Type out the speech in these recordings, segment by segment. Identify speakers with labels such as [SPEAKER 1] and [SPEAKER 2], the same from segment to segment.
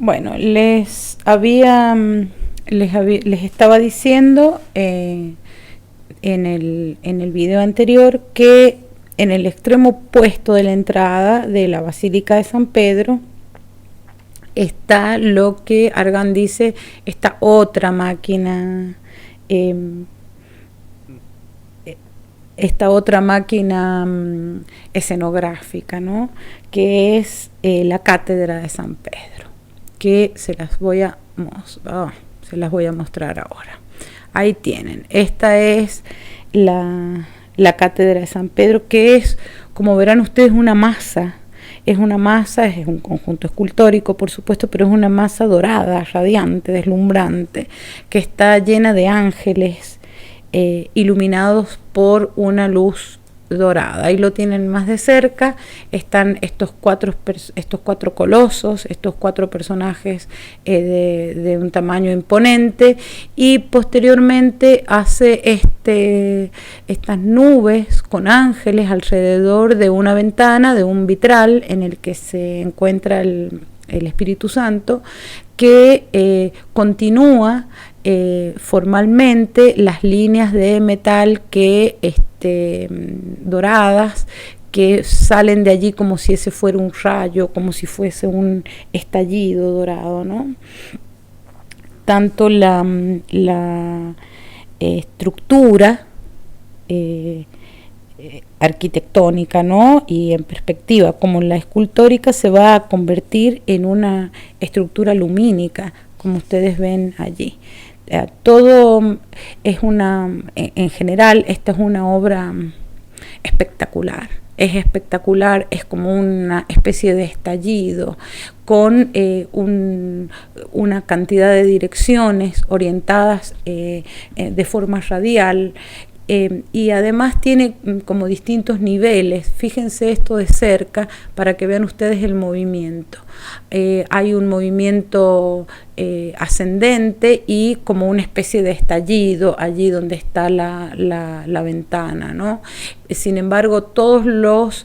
[SPEAKER 1] Bueno, les estaba diciendo en el video anterior que en el extremo opuesto de la entrada de la Basílica de San Pedro está lo que Argan dice, esta otra máquina, escenográfica, ¿no? Que es la Cátedra de San Pedro, que se las voy a mostrar ahora. Ahí tienen, esta es la Cátedra de San Pedro, que es, como verán ustedes, una masa. Es una masa, es un conjunto escultórico, por supuesto, pero es una masa dorada, radiante, deslumbrante, que está llena de ángeles iluminados por una luz dorada. Ahí lo tienen más de cerca. Están estos cuatro colosos, estos cuatro personajes de un tamaño imponente, y posteriormente hace estas nubes con ángeles alrededor de una ventana, de un vitral en el que se encuentra el Espíritu Santo, que continúa formalmente las líneas de metal doradas, que salen de allí como si ese fuera un rayo, como si fuese un estallido dorado, ¿no? Tanto la estructura arquitectónica, ¿no? Y en perspectiva, como la escultórica, se va a convertir en una estructura lumínica, como ustedes ven allí. Todo es en general, esta es una obra espectacular. Es espectacular, es como una especie de estallido, con una cantidad de direcciones orientadas de forma radial. Y además tiene como distintos niveles. Fíjense esto de cerca para que vean ustedes el movimiento. Hay un movimiento ascendente y como una especie de estallido allí donde está la ventana, ¿no? Sin embargo, todos los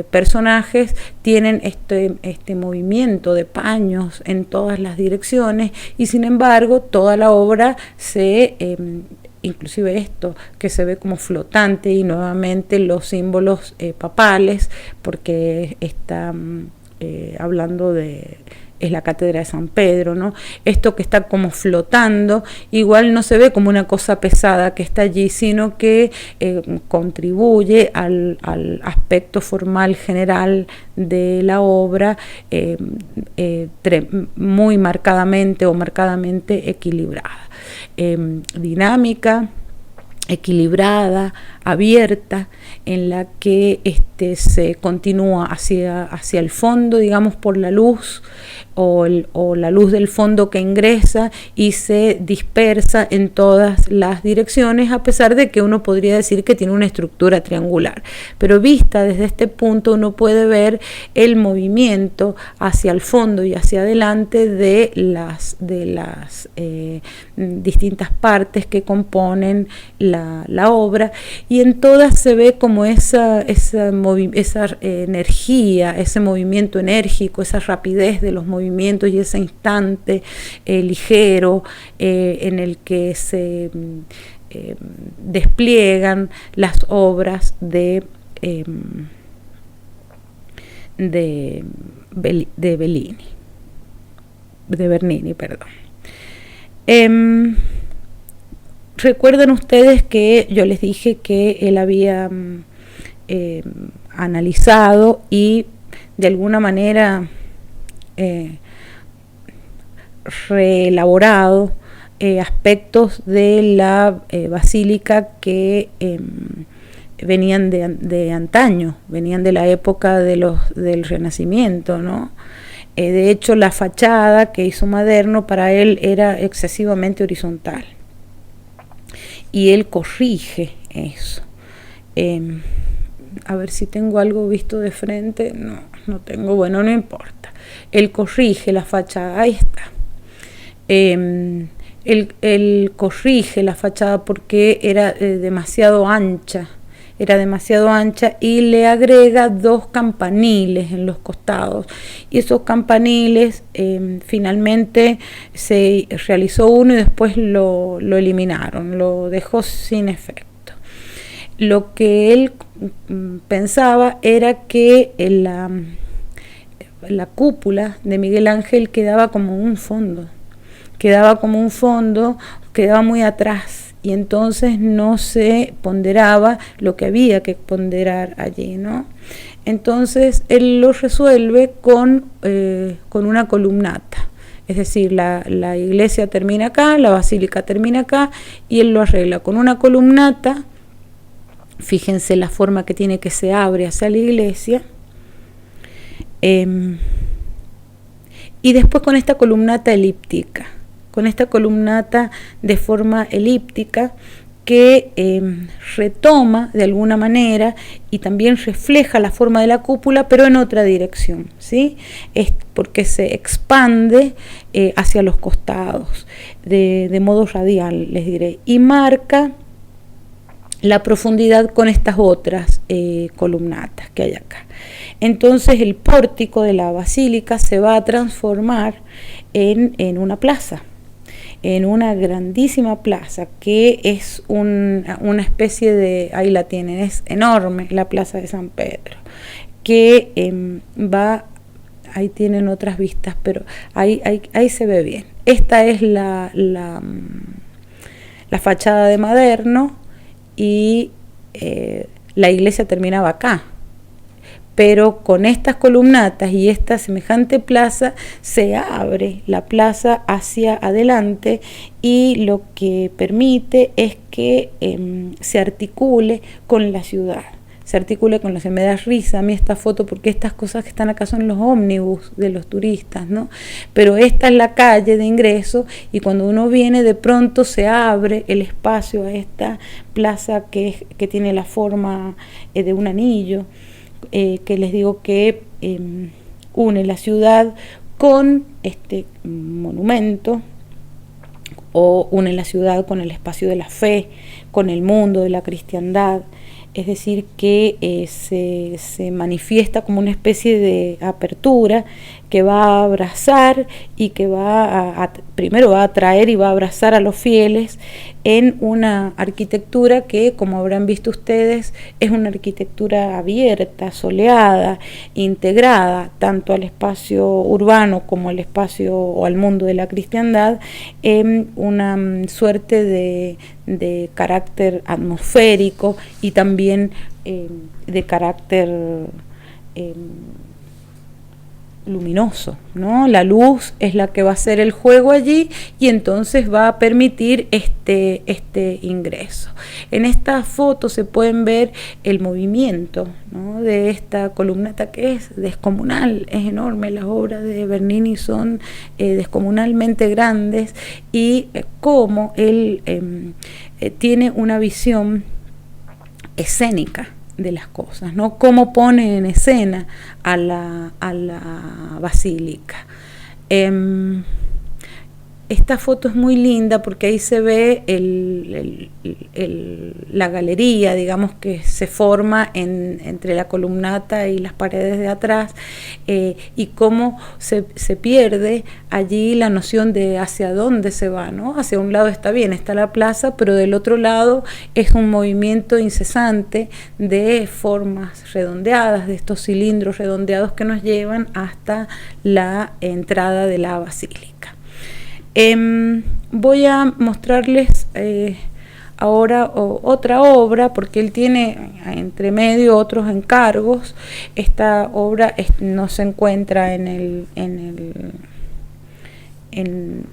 [SPEAKER 1] personajes tienen este movimiento de paños en todas las direcciones, y sin embargo toda la obra inclusive esto que se ve como flotante, y nuevamente los símbolos papales, porque está hablando es la Cátedra de San Pedro, ¿no? Esto que está como flotando, igual no se ve como una cosa pesada que está allí, sino que contribuye al aspecto formal general de la obra, muy marcadamente o marcadamente equilibrada. Dinámica, equilibrada, abierta, en la que se continúa hacia el fondo, digamos, por la luz o la luz del fondo que ingresa y se dispersa en todas las direcciones, a pesar de que uno podría decir que tiene una estructura triangular. Pero vista desde este punto, uno puede ver el movimiento hacia el fondo y hacia adelante de las distintas partes que componen la obra, y en todas se ve como esa energía, ese movimiento enérgico, esa rapidez de los movimientos y ese instante ligero en el que se despliegan las obras de Bernini, perdón. Recuerdan ustedes que yo les dije que él había analizado y de alguna manera reelaborado aspectos de la basílica que venían de antaño, venían de la época del Renacimiento, ¿no? De hecho, la fachada que hizo Maderno para él era excesivamente horizontal, y él corrige eso. A ver si tengo algo visto de frente. No tengo, bueno, no importa. Él corrige la fachada, ahí está. Él corrige la fachada porque era demasiado ancha. era demasiado ancha, y le agrega 2 campaniles en los costados, y esos campaniles finalmente se realizó uno y después lo eliminaron, lo dejó sin efecto. Lo que él pensaba era que la cúpula de Miguel Ángel quedaba como un fondo, quedaba muy atrás, y entonces no se ponderaba lo que había que ponderar allí, ¿no? Entonces él lo resuelve con una columnata, es decir, la iglesia termina acá, la basílica termina acá, y él lo arregla con una columnata. Fíjense la forma que tiene, que se abre hacia la iglesia, y después con esta columnata elíptica, con esta columnata de forma elíptica que retoma de alguna manera y también refleja la forma de la cúpula, pero en otra dirección, ¿sí? Es porque se expande hacia los costados de modo radial, les diré, y marca la profundidad con estas otras columnatas que hay acá. Entonces el pórtico de la basílica se va a transformar en una plaza, en una grandísima plaza, que es una especie de, ahí la tienen, es enorme, la plaza de San Pedro, que va, ahí tienen otras vistas, pero ahí se ve bien. Esta es la fachada de Maderno, y la iglesia terminaba acá, pero con estas columnatas y esta semejante plaza se abre la plaza hacia adelante, y lo que permite es que se articule con la ciudad, se articule con la ciudad. Me da risa a mí esta foto, porque estas cosas que están acá son los ómnibus de los turistas, ¿no? Pero esta es la calle de ingreso, y cuando uno viene, de pronto se abre el espacio a esta plaza que tiene la forma de un anillo, que les digo que une la ciudad con este monumento, o une la ciudad con el espacio de la fe, con el mundo de la cristiandad. Es decir, que se manifiesta como una especie de apertura que va a abrazar, y que primero va a atraer y va a abrazar a los fieles en una arquitectura que, como habrán visto ustedes, es una arquitectura abierta, soleada, integrada tanto al espacio urbano como al espacio o al mundo de la cristiandad, en una suerte de carácter atmosférico, y también de carácter luminoso, ¿no? La luz es la que va a hacer el juego allí, y entonces va a permitir este ingreso. En esta foto se pueden ver el movimiento, ¿no?, de esta columnata, que es descomunal, es enorme. Las obras de Bernini son descomunalmente grandes, y cómo él tiene una visión escénica de las cosas, ¿no? Cómo pone en escena a la basílica. Esta foto es muy linda porque ahí se ve la galería, digamos, que se forma entre la columnata y las paredes de atrás, y cómo se pierde allí la noción de hacia dónde se va, ¿no? Hacia un lado está bien, está la plaza, pero del otro lado es un movimiento incesante de formas redondeadas, de estos cilindros redondeados que nos llevan hasta la entrada de la basílica. Voy a mostrarles ahora otra obra, porque él tiene entre medio otros encargos. Esta obra no se encuentra en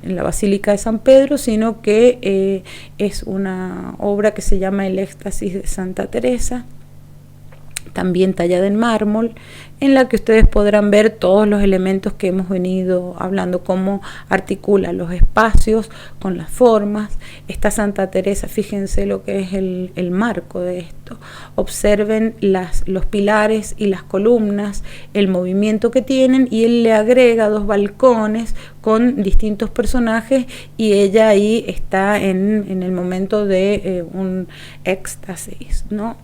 [SPEAKER 1] la Basílica de San Pedro, sino que es una obra que se llama El éxtasis de Santa Teresa, también tallada en mármol, en la que ustedes podrán ver todos los elementos que hemos venido hablando, cómo articula los espacios con las formas. Esta Santa Teresa, fíjense lo que es el marco de esto. Observen los pilares y las columnas, el movimiento que tienen, y él le agrega 2 balcones con distintos personajes, y ella ahí está en el momento de un éxtasis, ¿no?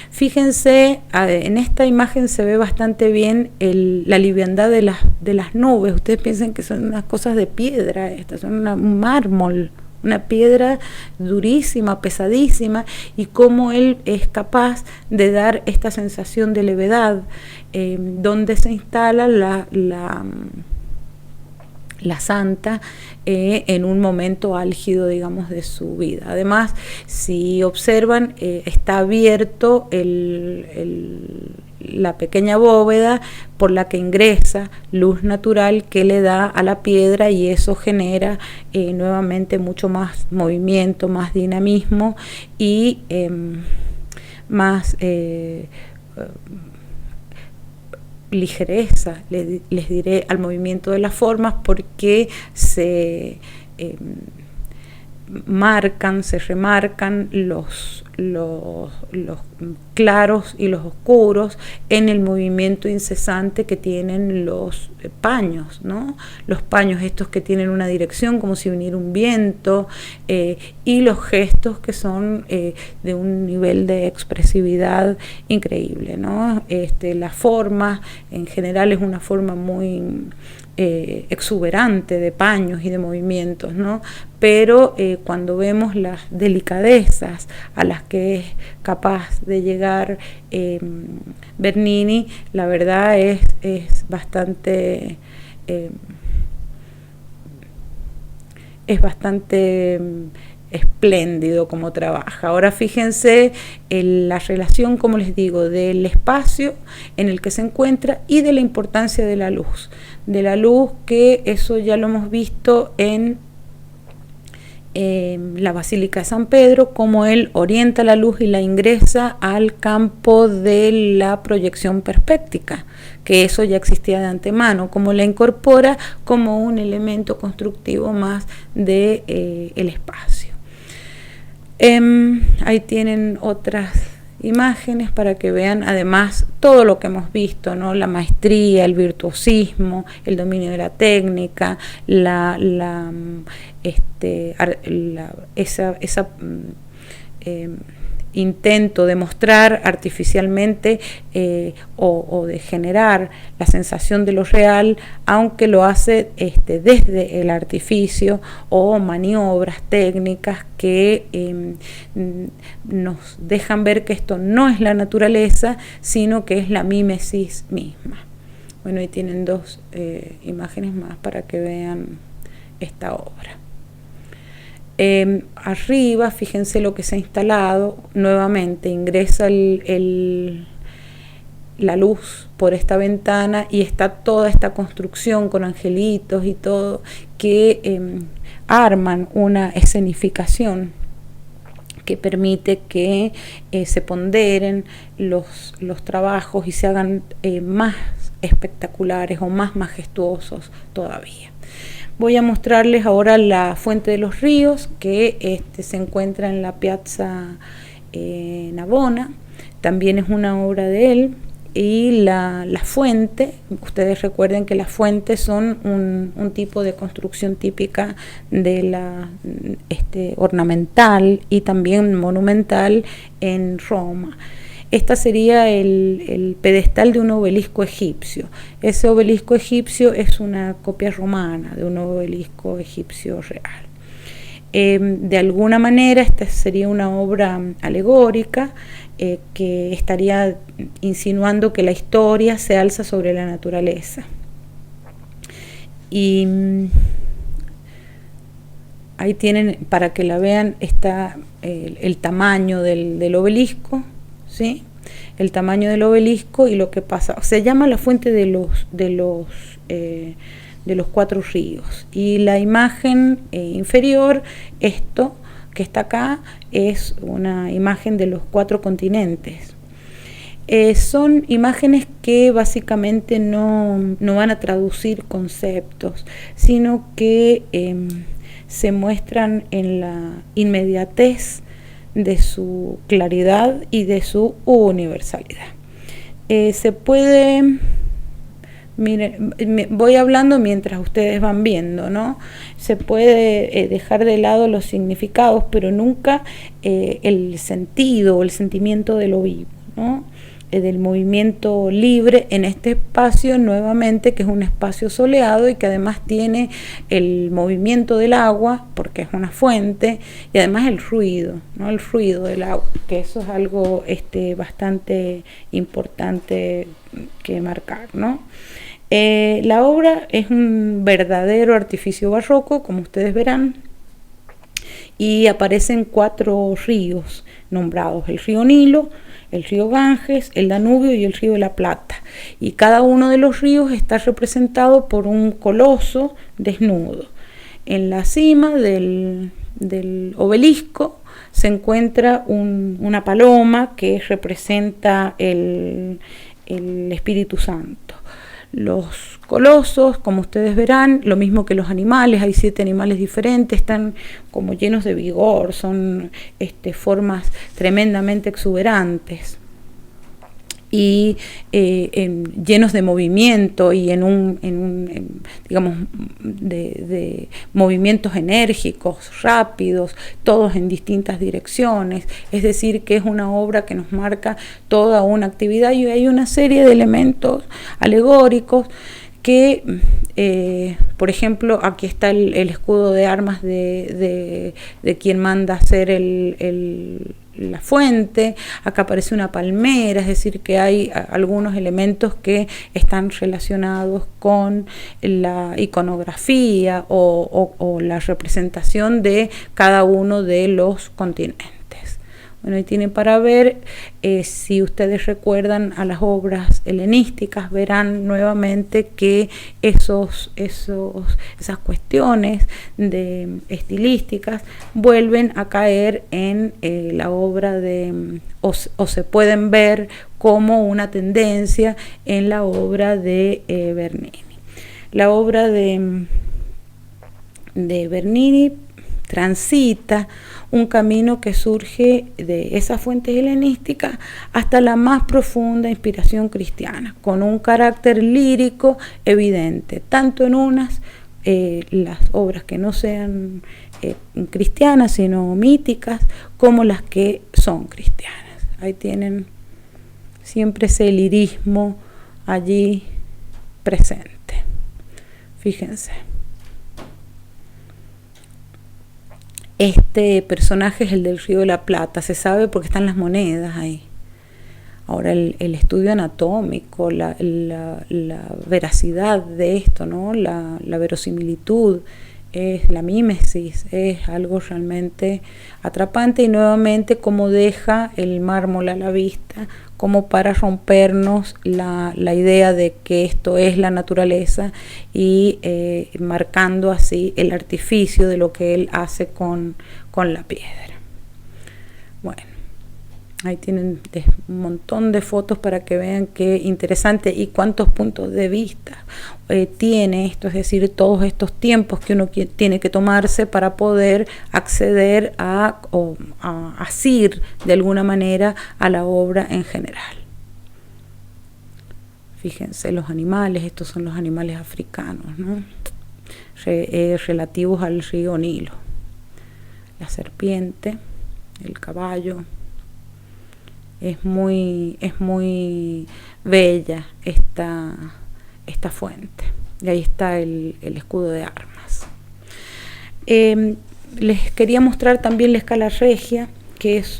[SPEAKER 1] Fíjense, en esta imagen se ve bastante bien la liviandad de las nubes. Ustedes piensan que son unas cosas de piedra, estas son un mármol, una piedra durísima, pesadísima, y cómo él es capaz de dar esta sensación de levedad, donde se instala la santa en un momento álgido, digamos, de su vida. Además, si observan, está abierto la pequeña bóveda por la que ingresa luz natural que le da a la piedra, y eso genera nuevamente mucho más movimiento, más dinamismo y más ligereza, les diré, al movimiento de las formas, porque se remarcan los claros y los oscuros en el movimiento incesante que tienen los paños, ¿no? Los paños estos que tienen una dirección como si viniera un viento, y los gestos que son de un nivel de expresividad increíble, ¿no? La forma en general es una forma muy exuberante de paños y de movimientos, ¿no? Pero cuando vemos las delicadezas a las que es capaz de llegar Bernini, la verdad es bastante espléndido como trabaja. Ahora fíjense en la relación, como les digo, del espacio en el que se encuentra y de la importancia de la luz. Que eso ya lo hemos visto en la Basílica de San Pedro, cómo él orienta la luz y la ingresa al campo de la proyección perspectiva, que eso ya existía de antemano, cómo la incorpora como un elemento constructivo más de el espacio. Ahí tienen otras imágenes para que vean además todo lo que hemos visto, ¿no? La maestría, el virtuosismo, el dominio de la técnica, intento de mostrar artificialmente o de generar la sensación de lo real, aunque lo hace desde el artificio, o maniobras técnicas que nos dejan ver que esto no es la naturaleza, sino que es la mímesis misma. Bueno, ahí tienen 2 imágenes más para que vean esta obra. Arriba, fíjense lo que se ha instalado. Nuevamente ingresa la luz por esta ventana, y está toda esta construcción con angelitos y todo, que arman una escenificación que permite que se ponderen los trabajos y se hagan más espectaculares o más majestuosos todavía. Voy a mostrarles ahora la Fuente de los Ríos, que se encuentra en la Piazza Navona. También es una obra de él. Y la fuente, ustedes recuerden que las fuentes son un tipo de construcción típica de la ornamental y también monumental en Roma. Esta sería el pedestal de un obelisco egipcio. Ese obelisco egipcio es una copia romana de un obelisco egipcio real. De alguna manera esta sería una obra alegórica que estaría insinuando que la historia se alza sobre la naturaleza. Y ahí tienen, para que la vean, está el tamaño del obelisco, ¿sí? El tamaño del obelisco y lo que pasa. Se llama la Fuente de los 4 ríos. Y la imagen inferior, esto que está acá, es una imagen de los 4 continentes. Son imágenes que básicamente no van a traducir conceptos, sino que se muestran en la inmediatez de su claridad y de su universalidad. Se puede... Miren, voy hablando mientras ustedes van viendo, ¿no? Se puede dejar de lado los significados, pero nunca el sentido o el sentimiento de lo vivo, ¿no? Del movimiento libre en este espacio nuevamente, que es un espacio soleado y que además tiene el movimiento del agua, porque es una fuente, y además el ruido, ¿no? El ruido del agua, que eso es algo bastante importante que marcar, ¿no? La obra es un verdadero artificio barroco, como ustedes verán, y aparecen 4 ríos nombrados: el río Nilo, el río Ganges, el Danubio y el río de la Plata. Y cada uno de los ríos está representado por un coloso desnudo. En la cima del obelisco se encuentra una paloma que representa el Espíritu Santo. Los colosos, como ustedes verán, lo mismo que los animales, hay 7 animales diferentes, están como llenos de vigor, son formas tremendamente exuberantes y llenos de movimiento y digamos, de movimientos enérgicos, rápidos, todos en distintas direcciones. Es decir, que es una obra que nos marca toda una actividad, y hay una serie de elementos alegóricos que, por ejemplo, aquí está el escudo de armas de quien manda hacer la fuente. Acá aparece una palmera, es decir, que hay algunos elementos que están relacionados con la iconografía o la representación de cada uno de los continentes. Bueno, ahí tienen para ver, si ustedes recuerdan a las obras helenísticas, verán nuevamente que esas cuestiones estilísticas vuelven a caer en la obra o se pueden ver como una tendencia en la obra de Bernini. La obra de Bernini transita un camino que surge de esas fuentes helenísticas hasta la más profunda inspiración cristiana, con un carácter lírico evidente, tanto en las obras que no sean cristianas, sino míticas, como las que son cristianas. Ahí tienen siempre ese lirismo allí presente. Fíjense. Este personaje es el del Río de la Plata, se sabe porque están las monedas ahí. Ahora el estudio anatómico, la veracidad de esto, ¿no? La verosimilitud, la mímesis, es algo realmente atrapante, y nuevamente como deja el mármol a la vista, como para rompernos la idea de que esto es la naturaleza, y marcando así el artificio de lo que él hace con la piedra. Bueno, ahí tienen un montón de fotos para que vean qué interesante y cuántos puntos de vista tiene esto, es decir, todos estos tiempos que uno tiene que tomarse para poder acceder a asir de alguna manera a la obra en general. Fíjense los animales, estos son los animales africanos, ¿no? Relativos al río Nilo. La serpiente, el caballo. Es muy bella esta fuente. Y ahí está el escudo de armas. Les quería mostrar también la escala regia, que es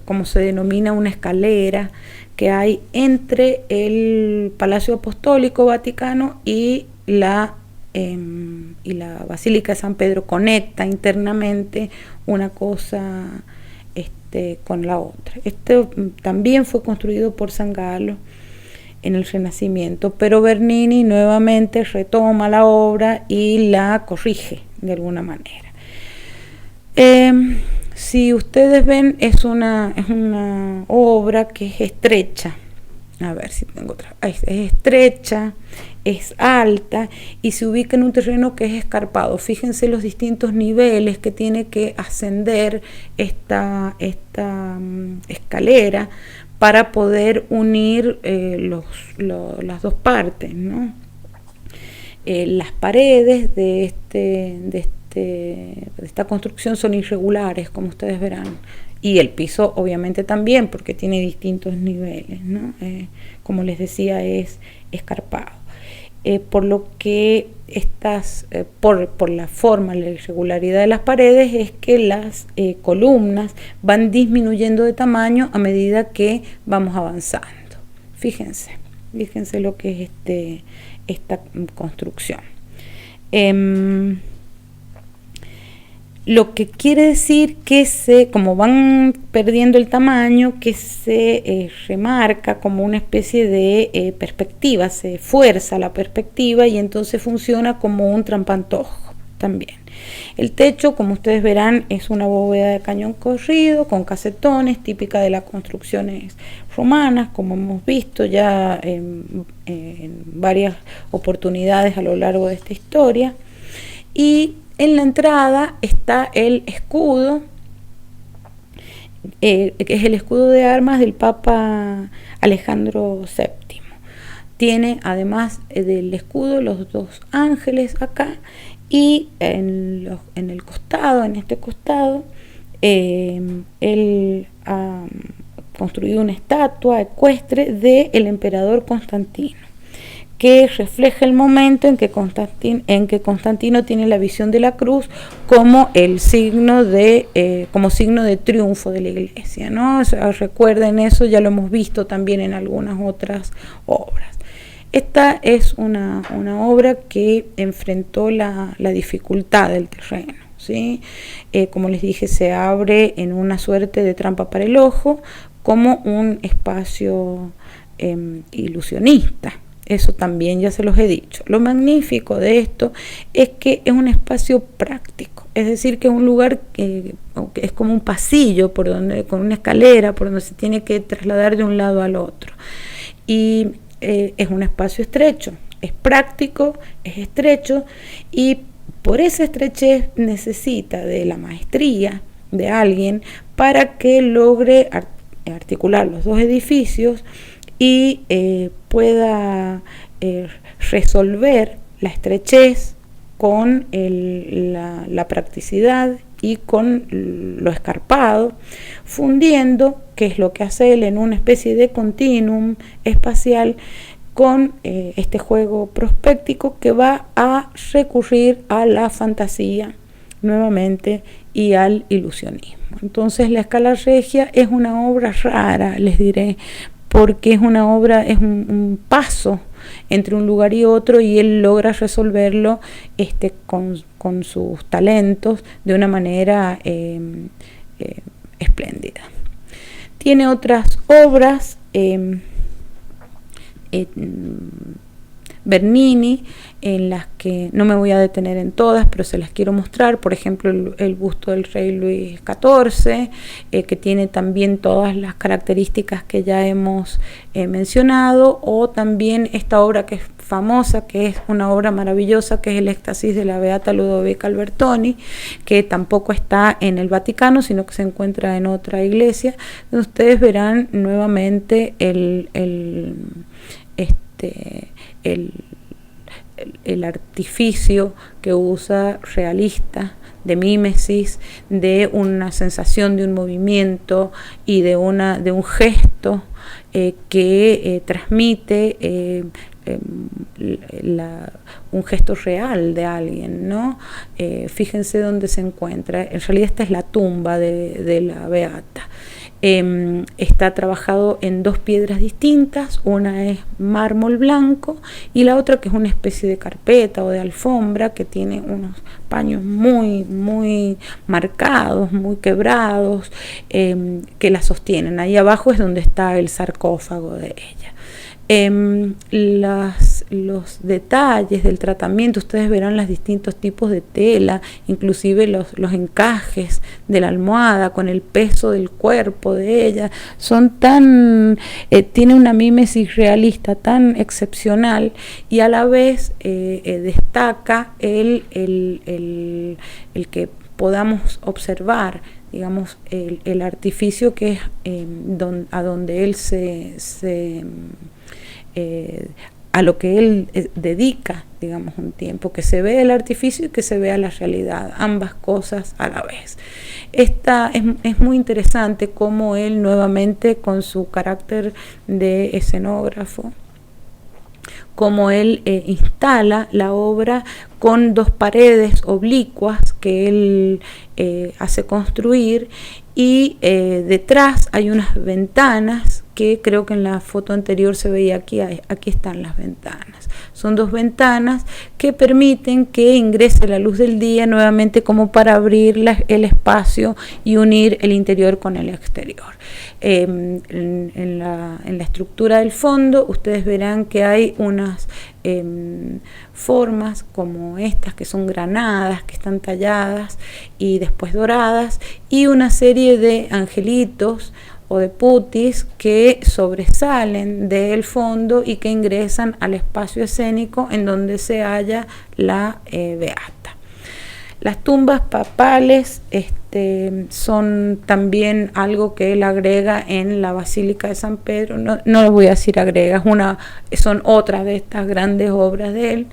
[SPEAKER 1] como se denomina una escalera que hay entre el Palacio Apostólico Vaticano y la Basílica de San Pedro. Conecta internamente una cosa con la otra. Esto también fue construido por San Galo en el Renacimiento, pero Bernini nuevamente retoma la obra y la corrige de alguna manera. Si ustedes ven, es una obra que es estrecha, a ver si tengo otra, es estrecha, es alta y se ubica en un terreno que es escarpado. Fíjense los distintos niveles que tiene que ascender esta escalera para poder unir las dos partes, ¿no? Las paredes de esta construcción son irregulares, como ustedes verán, y el piso obviamente también, porque tiene distintos niveles, ¿no? Como les decía, es escarpado. Por lo que por la forma, la irregularidad de las paredes, es que las columnas van disminuyendo de tamaño a medida que vamos avanzando. Fíjense lo que es esta construcción. Lo que quiere decir que como van perdiendo el tamaño, que se remarca como una especie de perspectiva, se fuerza la perspectiva y entonces funciona como un trampantojo también. El techo, como ustedes verán, es una bóveda de cañón corrido con casetones, típica de las construcciones romanas, como hemos visto ya en varias oportunidades a lo largo de esta historia. Y en la entrada está el escudo, que es el escudo de armas del Papa Alejandro VII. Tiene, además del escudo, los dos ángeles acá, y en el costado, en este costado, él ha construido una estatua ecuestre del emperador Constantino, que refleja el momento en que Constantino tiene la visión de la cruz como signo de triunfo de la iglesia, ¿no? O sea, recuerden eso, ya lo hemos visto también en algunas otras obras. Esta es una obra que enfrentó la dificultad del terreno, ¿sí? Como les dije, se abre en una suerte de trampa para el ojo, como un espacio ilusionista. Eso también ya se los he dicho. Lo magnífico de esto es que es un espacio práctico, es decir, que es un lugar que es como un pasillo con una escalera por donde se tiene que trasladar de un lado al otro. Y es un espacio estrecho, es práctico, es estrecho, y por esa estrechez necesita de la maestría de alguien para que logre articular los dos edificios y pueda resolver la estrechez con la practicidad y con lo escarpado, fundiendo, que es lo que hace él, en una especie de continuum espacial con este juego prospéctico que va a recurrir a la fantasía nuevamente y al ilusionismo. Entonces la Scala Regia es una obra rara, les diré, porque es una obra, es un paso entre un lugar y otro, y él logra resolverlo con sus talentos de una manera espléndida. Tiene otras obras, Bernini, en las que no me voy a detener en todas, pero se las quiero mostrar. Por ejemplo, el busto del rey Luis XIV, que tiene también todas las características que ya hemos mencionado, o también esta obra que es famosa, que es una obra maravillosa, que es el Éxtasis de la Beata Ludovica Albertoni, que tampoco está en el Vaticano, sino que se encuentra en otra iglesia, donde ustedes verán nuevamente el artificio que usa realista, de mímesis, de una sensación de un movimiento y de un gesto que transmite un gesto real de alguien, ¿no? Fíjense dónde se encuentra. En realidad esta es la tumba de la Beata. Está trabajado en dos piedras distintas, una es mármol blanco y la otra, que es una especie de carpeta o de alfombra, que tiene unos paños muy muy marcados, muy quebrados, que la sostienen. Ahí abajo es donde está el sarcófago de ella. Las los detalles del tratamiento. Ustedes verán los distintos tipos de tela, inclusive los encajes de la almohada con el peso del cuerpo de ella. Son tiene una mímesis realista tan excepcional, y a la vez destaca el que podamos observar, digamos, el artificio que es a donde él a lo que él dedica, digamos, un tiempo, que se ve el artificio y que se vea la realidad, ambas cosas a la vez. Es muy interesante cómo él, nuevamente con su carácter de escenógrafo, cómo él instala la obra con dos paredes oblicuas que él hace construir, y detrás hay unas ventanas que creo que en la foto anterior se veía. Aquí están las ventanas. Son dos ventanas que permiten que ingrese la luz del día nuevamente, como para abrir el espacio y unir el interior con el exterior. En la estructura del fondo ustedes verán que hay unas formas como estas, que son granadas, que están talladas y después doradas, y una serie de angelitos o de putis que sobresalen del fondo y que ingresan al espacio escénico en donde se halla la beata. Las tumbas papales son también algo que él agrega en la Basílica de San Pedro. No les voy a decir agrega, son otras de estas grandes obras de él.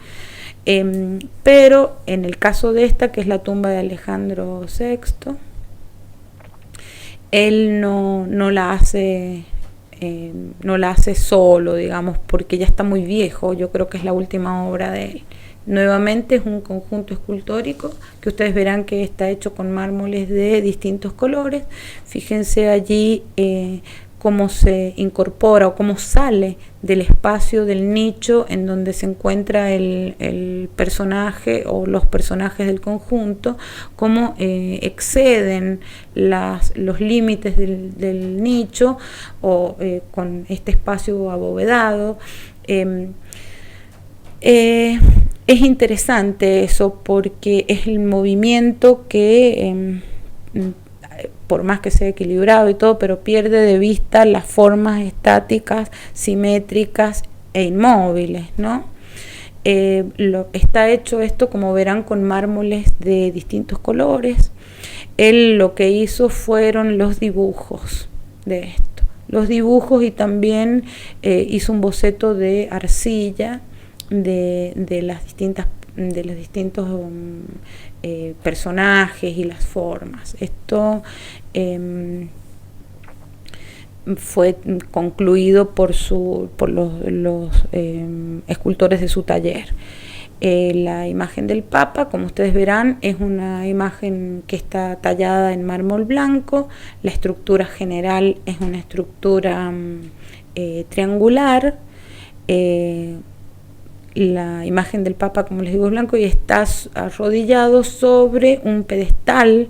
[SPEAKER 1] Pero en el caso de esta, que es la tumba de Alejandro VI, él no la hace solo, digamos, porque ya está muy viejo. Yo creo que es la última obra de él. Nuevamente es un conjunto escultórico que ustedes verán que está hecho con mármoles de distintos colores. Fíjense allí cómo se incorpora o cómo sale del espacio del nicho en donde se encuentra el personaje o los personajes del conjunto, cómo exceden los límites del nicho con este espacio abovedado. Es interesante eso, porque es el movimiento que por más que sea equilibrado y todo, pero pierde de vista las formas estáticas, simétricas e inmóviles, ¿no? Está hecho esto, como verán, con mármoles de distintos colores. Él lo que hizo fueron los dibujos de esto, y también hizo un boceto de arcilla de los distintos personajes y las formas. Esto fue concluido por los escultores de su taller. La imagen del Papa, como ustedes verán, es una imagen que está tallada en mármol blanco. La estructura general es una estructura triangular. La imagen del Papa, como les digo, es blanco y está arrodillado sobre un pedestal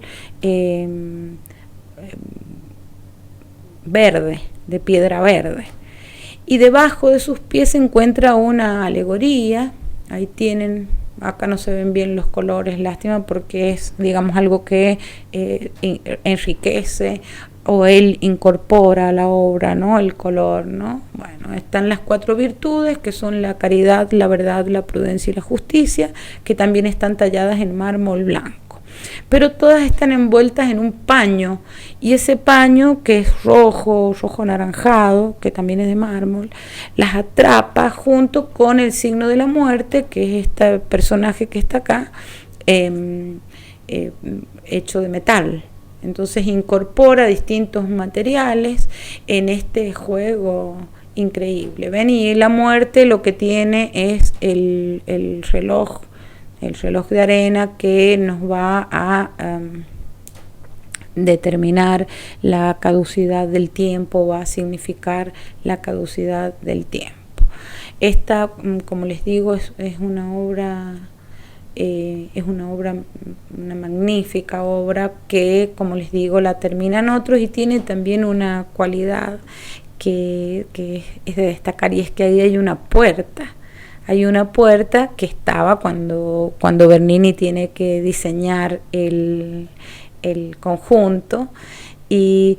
[SPEAKER 1] verde, de piedra verde. Y debajo de sus pies se encuentra una alegoría. Ahí tienen, acá no se ven bien los colores, lástima, porque es, digamos, algo que enriquece o él incorpora a la obra, ¿no? El color, ¿no? Bueno, están las 4 virtudes, que son la caridad, la verdad, la prudencia y la justicia, que también están talladas en mármol blanco. Pero todas están envueltas en un paño, y ese paño, que es rojo anaranjado, que también es de mármol, las atrapa junto con el signo de la muerte, que es este personaje que está acá, hecho de metal. Entonces incorpora distintos materiales en este juego increíble. Ven, y la muerte lo que tiene es el reloj de arena, que nos va a determinar la caducidad del tiempo, va a significar la caducidad del tiempo. Esta, como les digo, es una obra... una magnífica obra que, como les digo, la terminan otros, y tiene también una cualidad que es de destacar, y es que ahí hay una puerta. hay una puerta que estaba cuando Bernini tiene que diseñar el conjunto, y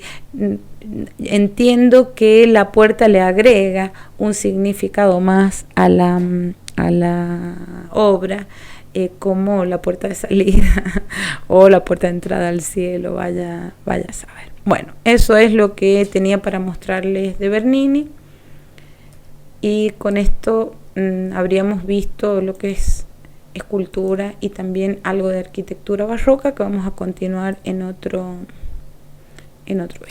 [SPEAKER 1] entiendo que la puerta le agrega un significado más a la obra, como la puerta de salida o la puerta de entrada al cielo, vaya a saber. Bueno, eso es lo que tenía para mostrarles de Bernini, y con esto habríamos visto lo que es escultura y también algo de arquitectura barroca, que vamos a continuar en otro video.